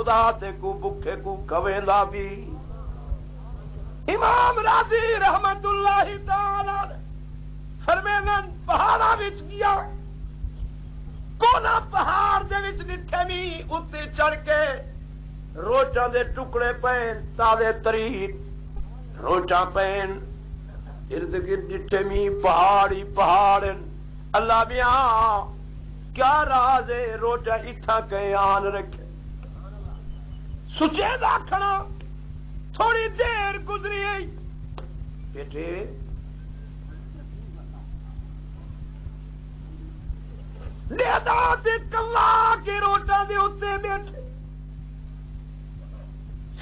خدا تے کو بکھے کو کھویندا بھی۔ امام راضی رحمت اللہ تعالی فرمیندن پہاڑاں وچ گیا، کونا پہاڑ دے وچ ڈٹھے می اتے چڑھ کے روٹاں دے ٹکڑے پین تازے ترین روٹاں پین، ارد گرد ڈٹھے می پہاڑی پہاڑ، اللہ بیاں کیا راز ہے روٹا اتھا کے آن رکھے، سچے دا کھڑا تھوڑی دیر گزری ہے بیٹے دیدا تے کلا کے روٹا دے اتے بیٹھے،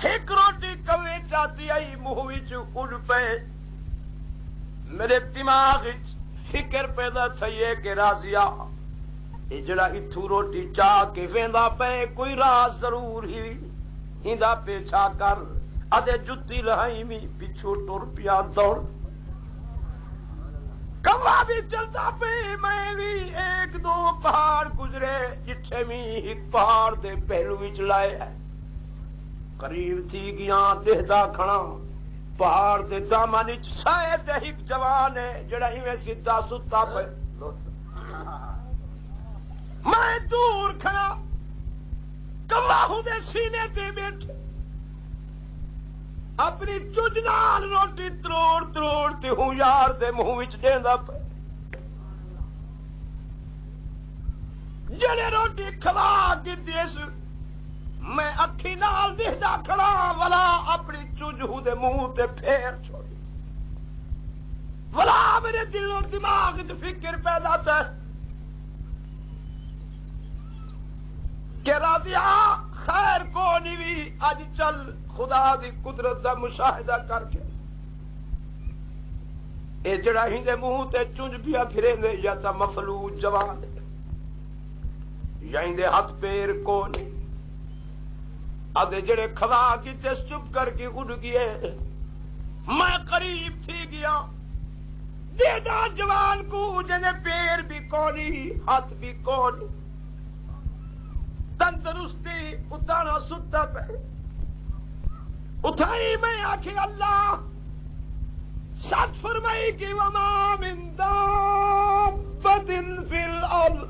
ایک روٹی کلے چاہتی آئی منہ وچ اڑ پے، میرے دماغ وچ فکر پیدا تھئی ہے کہ راضیہ یہ جڑا اتھو روٹی چاہ کے ویندا پے کوئی راز ضرور ہی ہیندا پیچھا کر، ادے جتی لہائی می پچھو ٹر پیا دوڑ، کوا بھی چلتا پے، میں بھی ایک دو پہاڑ گزرے جتھے می ایک پہاڑ دے پہلو وچ لائے قریب تھی گیا دیکھدا کھڑا پہاڑ دے دامن وچ سائے تے ایک جوان ہے جڑا ایویں سیدھا ستا پے، میں دور کھڑا کوا دے سینے تے بیٹھے اپنی چج نال روٹی تروڑ تروڑ تے ہوں یار دے منہ وچ دیندا پے، جڑے روٹی کھوا دتی اس میں اکھی نال دیکھدا کھڑا ولا اپنی چج دے منہ تے پھیر چھوڑی، ولا میرے دل و دماغ وچ فکر پیدا تے کہ راضیہ خیر کو نہیں بھی اج چل خدا دی قدرت دا مشاہدہ کر کے اے جڑا ہندے منہ تے چنج پیا پھرے دے یا تا مفلوج جوان یا ہندے ہاتھ پیر کو نہیں، آدھے جڑے کھوا کی تے چپ کر کے اڑ گئے، میں قریب تھی گیا دیدا جوان کو جنے پیر بھی کونی ہاتھ بھی کونی، تندرستی اتانا ستا پہ اٹھائی، میں آخی اللہ سچ فرمائی کہ وما من دابت فی الارض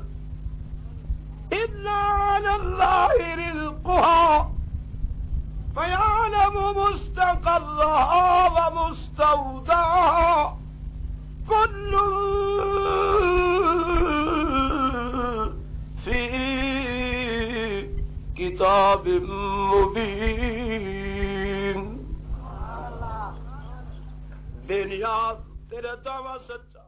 الا علی اللہ رزقها فیعلم مستقرها ومستودعها كل فی کتاب مبین۔ بے نیاز تیرا دعویٰ سچا